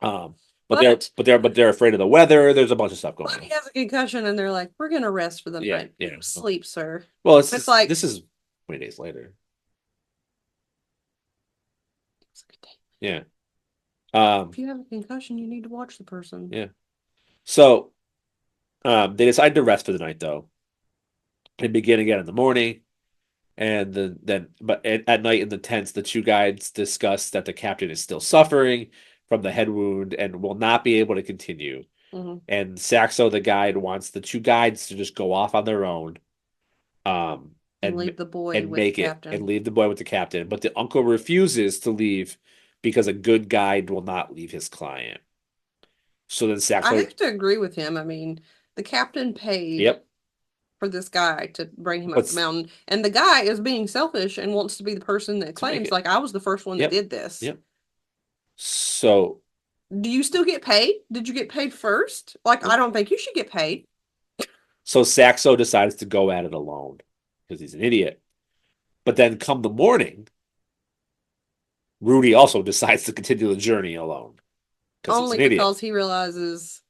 But they're afraid of the weather. There's a bunch of stuff going But on. he has a concussion, and they're like, "We're gonna rest for the Yeah, night. yeah. Sleep, sir." Well, It's like this is 20 days later. it's a good day. Yeah. If you have a concussion, you need to watch the person. Yeah. So, they decide to rest for the night though, and begin again in the morning. And but at night in the tents, the two guides discuss that the captain is still suffering from the head wound and will not be able to continue. Mm-hmm. And Saxo, the guide, wants the two guides to just go off on their own, And leave the boy and with make the it captain. and leave the boy with the captain. But the uncle refuses to leave because a good guide will not leave his client. So then I Saxo, have to agree with him. I mean, the captain paid yep, for this guy to bring him up but the mountain, and the guy is being selfish and wants to be the person that to make claims, it. like, I was the first one that Yep, did this. yep. So Do you still get paid? Did you get paid first? Like, I don't think you should get paid. so Saxo decides to go at it alone because he's an idiot. But then come the morning, Rudy also decides to continue the journey alone because he's Only an idiot. because he realizes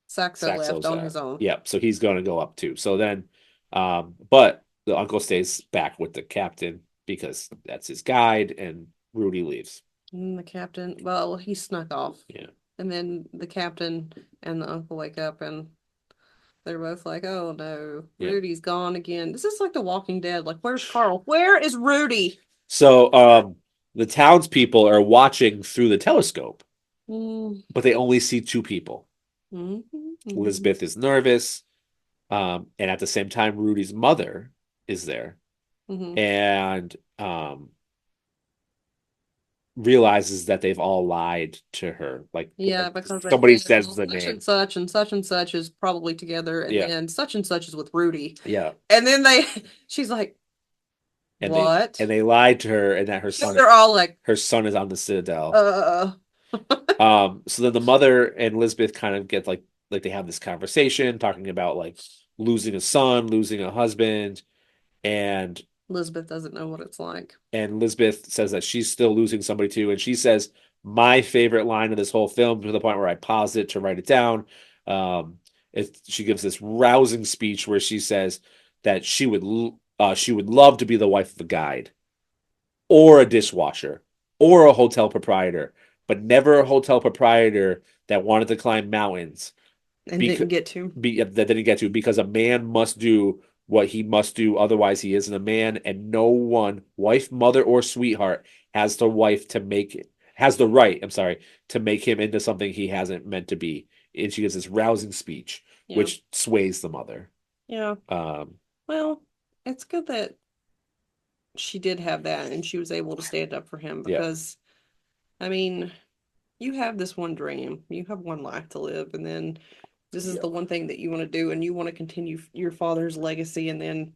Saxo left Saxo's on out. his own. Yep, so he's going to go up too. So then, but the uncle stays back with the captain because that's his guide, and Rudy leaves. And the captain, well, he snuck off. Yeah. And then the captain and the uncle wake up, and they're both like, "Oh no, Yeah. Rudy's gone again." This is like The Walking Dead. Like, where's Carl? Where is Rudy? So the townspeople are watching through the telescope, Mm-hmm. but they only see two people. Mm-hmm. Elizabeth is nervous, and at the same time, Rudy's mother is there, Mm-hmm. and realizes that they've all lied to her. Like, Yeah, because they somebody said, says well, the name. and such is probably together, and Yeah. then such and such is with Rudy. Yeah. And then she's like, And what? They lied to her, and that They're all like, her son is on the Citadel. uh. So then the mother and Elizabeth kind of get like they have this conversation talking about like losing a son, losing a husband, and Elizabeth doesn't know what it's like. Elizabeth says that she's still losing somebody too, and she says my favorite line of this whole film, to the point where I paused it to write it down. She gives this rousing speech where she says that she would love to be the wife of a guide, or a dishwasher, or a hotel proprietor, but never a hotel proprietor that wanted to climb mountains And didn't get to. that didn't get to, because a man must do what he must do, otherwise he isn't a man, and no one, wife, mother, or sweetheart, has the right, I'm sorry, to make him into something he hasn't meant to be. And she gives this rousing speech, Yeah. which sways the mother. Yeah. Well, it's good that she did have that, and she was able to stand up for him, because, I mean, you have this one dream, you have one life to live, and then This is Yeah. the one thing that you want to do, and you want to continue your father's legacy, and then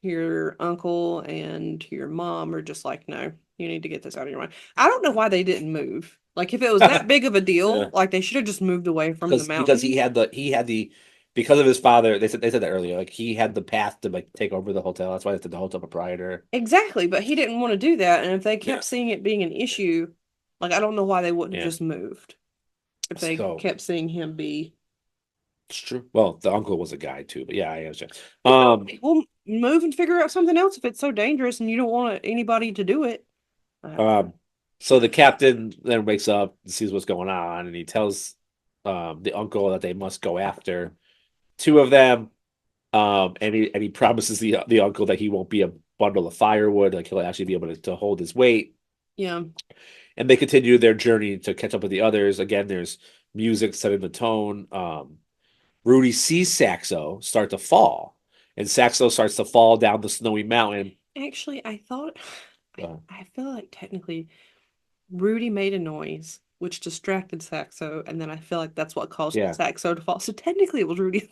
your uncle and your mom are just like, no, you need to get this out of your mind. I don't know why they didn't move. Like, if it was that big of a Yeah. deal, like they should have just moved away from the Because mountain. he had the because of his father, they said that earlier, like he had the path to like take over the hotel. That's why they said the hotel proprietor. Exactly, but he didn't want to do that. And if they Yeah. kept seeing it being an issue, like I don't know why they wouldn't have Yeah. just moved if they So kept seeing him be. it's true. Well, the uncle was a guy too, but yeah, I understand. Well, move and figure out something else if it's so dangerous and you don't want anybody to do it. Um, so the captain then wakes up and sees what's going on, and he tells the uncle that they must go after two of them. And he promises the uncle that he won't be a bundle of firewood, like he'll actually be able to hold his weight. Yeah. And they continue their journey to catch up with the others. Again, there's music setting the tone. Rudy sees Saxo start to fall, and Saxo starts to fall down the snowy mountain. Actually, I thought Uh, I feel like technically Rudy made a noise which distracted Saxo, and then I feel like that's what caused yeah. Saxo to fall. So technically it was Rudy.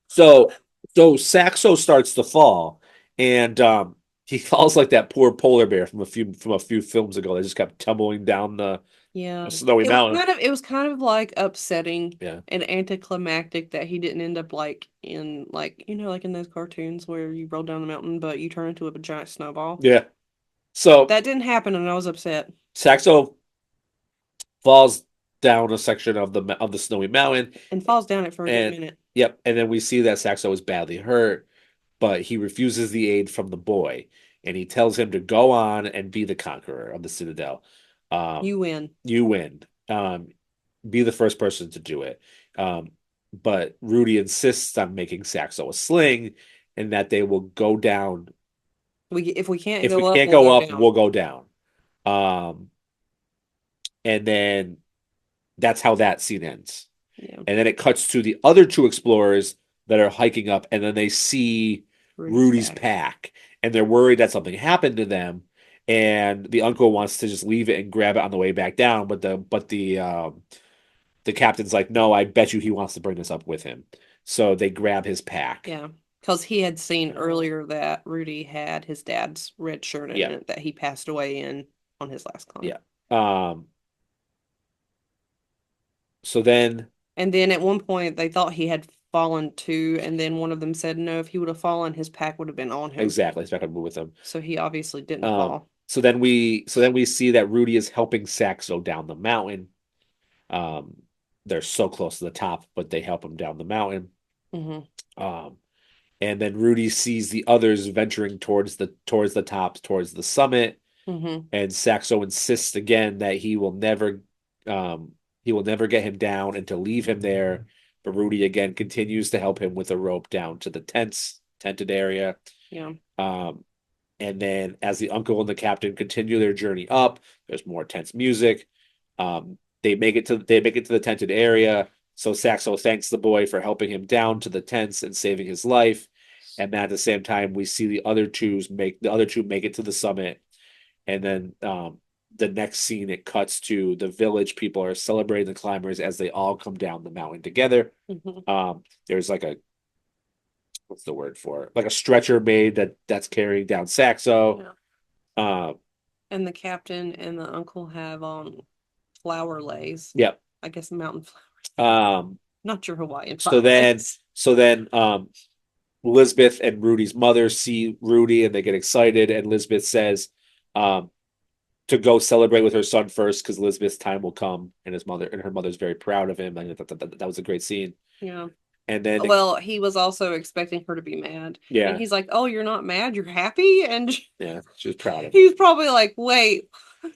So Saxo starts to fall, and he falls like that poor polar bear from a few films ago that just kept tumbling down the Yeah. snowy mountain. It was kind of like upsetting Yeah. and anticlimactic that he didn't end up like in like like in those cartoons where you roll down the mountain but you turn into a giant snowball. Yeah. So That didn't happen and I was upset. Saxo falls down a section of the snowy mountain, And falls down it for a good and minute. yep, and then we see that Saxo is badly hurt, but he refuses the aid from the boy, and he tells him to go on and be the conqueror of the Citadel. You win. You win. Be the first person to do it. But Rudy insists on making Saxo a sling, and that they will go down. If we can't If we go up, can't we'll go go up, down. we'll go down. And then that's how that scene ends. Yeah. And then it cuts to the other two explorers that are hiking up, and then they see Rudy's pack, and they're worried that something happened to them. And the uncle wants to just leave it and grab it on the way back down, but the captain's like, no, I bet you he wants to bring this up with him. So they grab his pack. Yeah. Because he had seen earlier that Rudy had his dad's red shirt in Yeah. it that he passed away in on his last con. Yeah. So then, And then at one point they thought he had fallen too, and then one of them said no, if he would have fallen, his pack would have been on him. exactly, it's back on move with him. So he obviously didn't fall. So then we see that Rudy is helping Saxo down the mountain. They're so close to the top, but they help him down the mountain. Mm-hmm. And then Rudy sees the others venturing towards the top, towards the summit. Mm-hmm. And Saxo insists again that he will never get him down and to leave him there. But Rudy again continues to help him with a rope down to the tented area. Yeah. And then as the uncle and the captain continue their journey up, there's more tense music. They make it to the tented area. So Saxo thanks the boy for helping him down to the tents and saving his life. And then at the same time, we see the other two make it to the summit. And then the next scene, it cuts to the village. People are celebrating the climbers as they all come down the mountain together. Mm-hmm. There's like what's the word for it? Like a stretcher made that's carrying down Saxo. Yeah. And the captain and the uncle have on flower lays. Yep. I guess mountain flowers. Not your Hawaiian flowers. So then Lisbeth and Rudy's mother see Rudy and they get excited, and Lisbeth says to go celebrate with her son first because Lisbeth's time will come, and her mother's very proud of him. And that was a great scene. Yeah. And then he was also expecting her to be mad. Yeah. And he's like, "Oh, you're not mad, you're happy?" And yeah, she was proud of him. He was probably like, "Wait,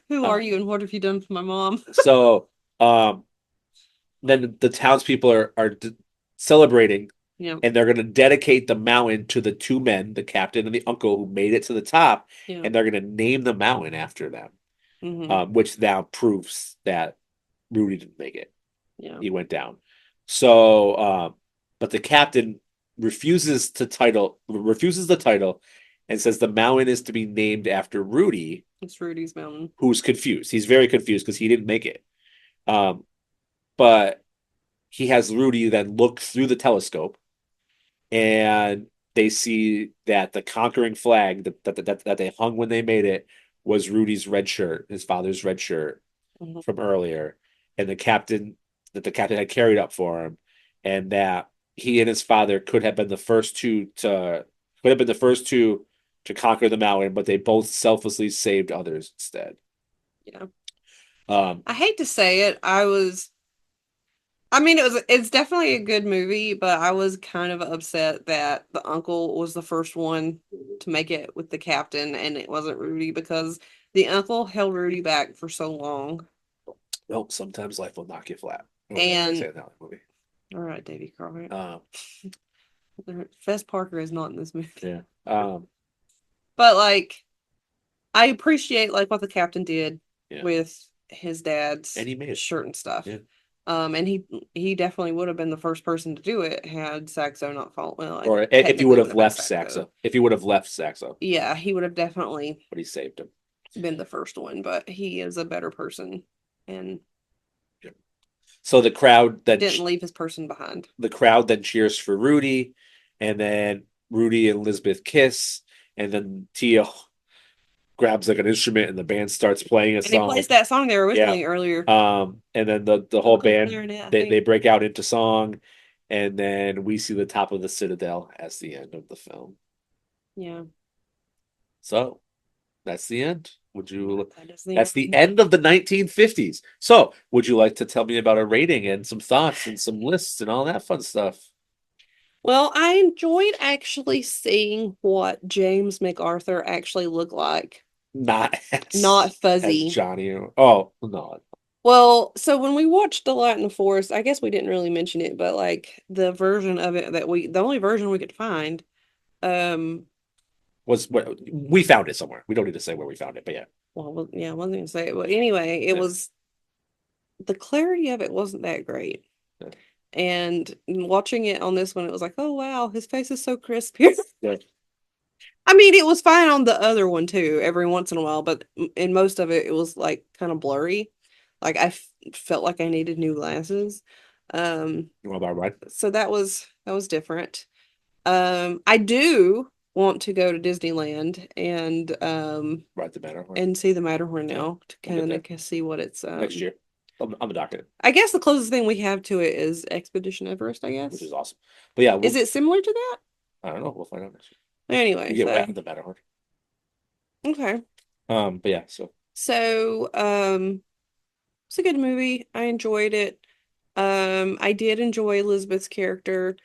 who are you and what have you done for my mom?" So then the townspeople are celebrating. Yeah. And they're going to dedicate the mountain to the two men, the captain and the uncle, who made it to the top. Yeah. And they're going to name the mountain after them, mm-hmm. Which now proves that Rudy didn't make it. Yeah. He went down. So, but the captain refuses the title and says the mountain is to be named after Rudy. It's Rudy's mountain. Who's confused. He's very confused because he didn't make it. But he has Rudy then look through the telescope, and they see that the conquering flag that they hung when they made it was Rudy's red shirt, his father's red shirt Mhm. from earlier, and the captain had carried up for him, and that he and his father could have been the first two to conquer the mountain, but they both selflessly saved others instead. Yeah. Um, I hate to say it. I mean, it's definitely a good movie, but I was kind of upset that the uncle was the first one to make it with the captain and it wasn't Rudy because the uncle held Rudy back for so long. well, sometimes life will knock you flat. And Say it now, movie. all right, Davy Crockett. Um, Fess Parker is not in this movie. yeah. But like I appreciate like what the captain did Yeah. with his dad's And he made it. shirt and stuff. Yeah. And he definitely would have been the first person to do it had Saxo not fallen. Well, Or if technically he would it have would've been left Saxo. If he would have left Saxo, Yeah, he would have definitely but he saved him. been the first one, but he is a better person and So the crowd then didn't leave his person behind. cheers for Rudy, and then Rudy and Elizabeth kiss, and then Tio grabs like an instrument and the band starts playing a And he song. plays that song they were Yeah. whistling earlier. And then the whole Uncle band Clarinet, I they think. break out into song, and then we see the top of the Citadel as the end of the film. Yeah. So that's the end. Would you That is That's the end of the 1950s. So, would you like to tell me about a rating and some thoughts and some lists and all that fun stuff? Well, I enjoyed actually seeing what James MacArthur actually looked like. Not Not as fuzzy. Johnny. Oh, no. Well, so when we watched The Light in the Forest, I guess we didn't really mention it, but like the version of it the only version we could find, um, We found it somewhere. We don't need to say where we found it, but yeah. well, yeah, I wasn't gonna say it, but anyway, it Yeah. was the clarity of it wasn't that great. Yeah. And watching it on this one, it was like, oh wow, his face is so crisp here. Yeah. I mean, it was fine on the other one too, every once in a while, but in most of it, it was like kind of blurry. Like felt like I needed new glasses. You want about right? So that was different. I do want to go to Disneyland Right the matter. and see the Matterhorn now to We'll get kind of see what it's Next year. I'm the docket, I guess the closest thing we have to it is Expedition Everest, I guess. which is awesome. But yeah, Is it similar to that? I don't know. We'll find out next year. Anyway, You get so wet in the Matterhorn. okay. But yeah, so So, it's a good movie. I enjoyed it. I did enjoy Elizabeth's character.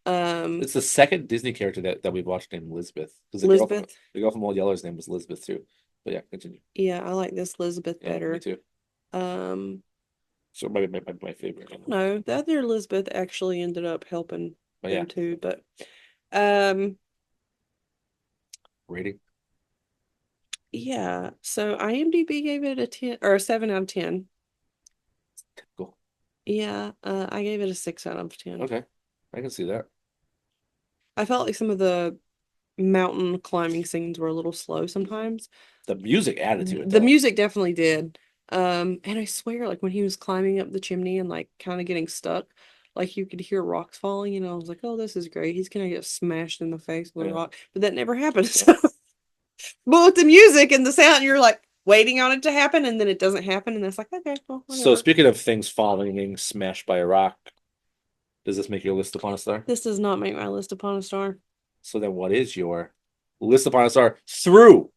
it's the second Disney character that we've watched named Elizabeth. Because Elizabeth. the girl from Old Yeller's name was Elizabeth too. But yeah, continue. Yeah, I like this Elizabeth Yeah, better. me too. Um, So maybe my favorite. no, the other Elizabeth actually ended up helping But yeah, him too, but um, rating. yeah. So IMDb gave it a 10 or a 7 out of 10. Cool. Yeah, I gave it a 6 out of 10. Okay, I can see that. I felt like some of the mountain climbing scenes were a little slow sometimes. The music added to it. The though. music definitely did. And I swear, like when he was climbing up the chimney and like kind of getting stuck, like you could hear rocks falling, I was like, oh, this is great. He's gonna get smashed in the face with a Yeah. rock. But that never happened. So but with the music and the sound, you're like waiting on it to happen, and then it doesn't happen, and it's like, okay, well, So whatever. speaking of things falling and getting smashed by a rock, does this make your list upon a star? This does not make my list upon a star. So then what is your list upon a star through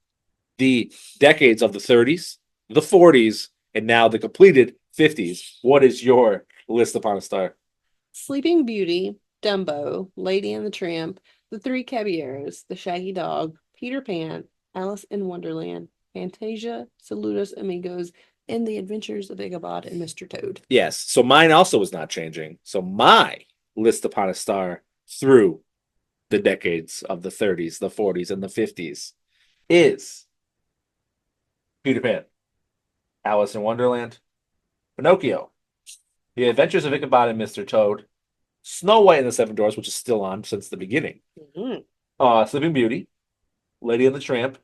the decades of the 30s, the 40s, and now the completed 50s? What is your list upon a star? Sleeping Beauty, Dumbo, Lady and the Tramp, The Three Caballeros, The Shaggy Dog, Peter Pan, Alice in Wonderland, Fantasia, Saludos Amigos, and The Adventures of Ichabod and Mr. Toad. Yes. So mine also is not changing. So my list upon a star through the decades of the 30s, the 40s, and the 50s is Peter Pan, Alice in Wonderland, Pinocchio, The Adventures of Ichabod and Mr. Toad, Snow White and the Seven Dwarfs, which is still on since the beginning, Sleeping Beauty, Lady and the Tramp,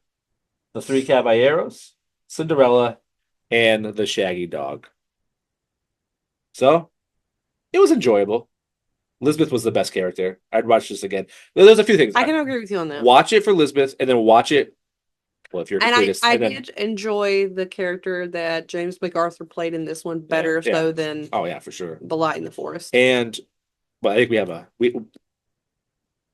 The Three Caballeros, Cinderella, and The Shaggy Dog. So, It was enjoyable. Lisbeth was the best character. I'd watch this again. There's a few things. I can agree with you on that. Watch it for Lisbeth, and then watch it. Well, if you're a And I completist, I and then did enjoy the character that James MacArthur played in this one better yeah. so than Oh yeah, for sure. The Light in the Forest. And but I think we have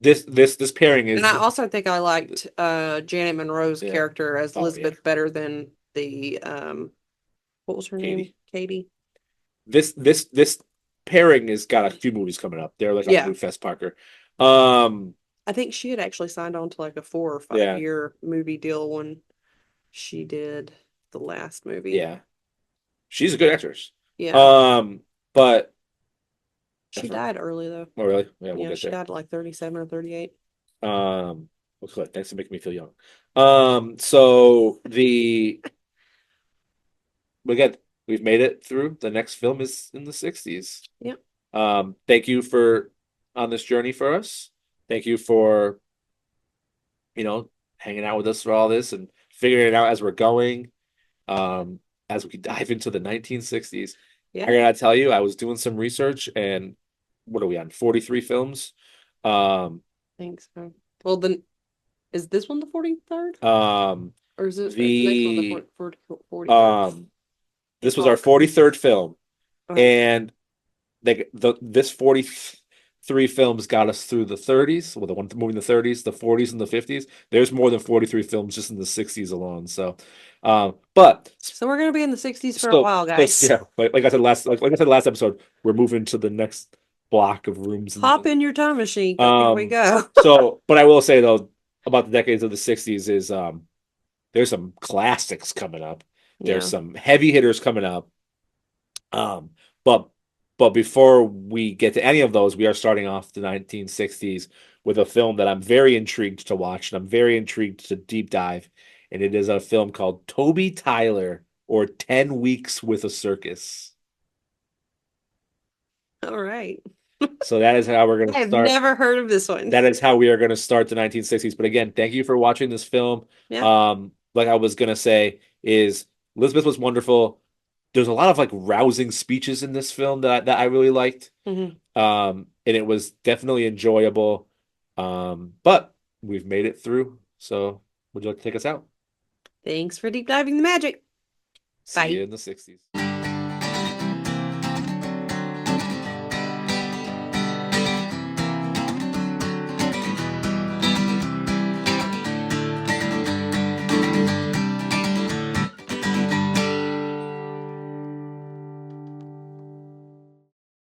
this pairing is And I also think I liked Janet Monroe's Yeah. character as Oh, yeah. Elizabeth better than the what was her name? Katie. Katie. this pairing has got a few movies coming up. They're like on Yeah. Blue Fest Parker. Um, I think she had actually signed on to like a 4 or 5 Yeah. year movie deal when she did the last movie. yeah, she's a good actress. Yeah. But She died early though. oh really? Yeah, we'll Yeah, get she there. died at like 37 or 38. Well, good. Thanks for making me feel young. So again, we've made it through. The next film is in the 60s. Yep. Thank you for on this journey for us. Thank you for, hanging out with us for all this and figuring it out as we're going. As we dive into the 1960s. Yeah. I gotta tell you, I was doing some research and what are we on? 43 films. Thanks. Well, then is this one the 43rd? Or is it the next one the 43rd? This was our 43rd film, Okay. and this 43 films got us through the 30s. Well, the one movie in the 30s, the 40s, and the 50s. There's more than 43 films just in the 60s alone. So, but So we're gonna be in the 60s for a while, guys. yeah, like I said last episode, we're moving to the next block of rooms. Hop in your time machine. Here we go. So, but I will say though about the decades of the 60s is there's some classics coming up. There's Yeah. some heavy hitters coming up. But before we get to any of those, we are starting off the 1960s with a film that I'm very intrigued to watch and I'm very intrigued to deep dive. And it is a film called Toby Tyler or 10 Weeks with a Circus. All right. So that is how we're going to I've start. never heard of this one. That is how we are going to start the 1960s. But again, thank you for watching this film. Yeah. Like I was going to say is Elizabeth was wonderful. There's a lot of like rousing speeches in this film that I really liked. Mhm. And it was definitely enjoyable. But we've made it through. So would you like to take us out? Thanks for deep diving the magic. See Bye. you in the 60s.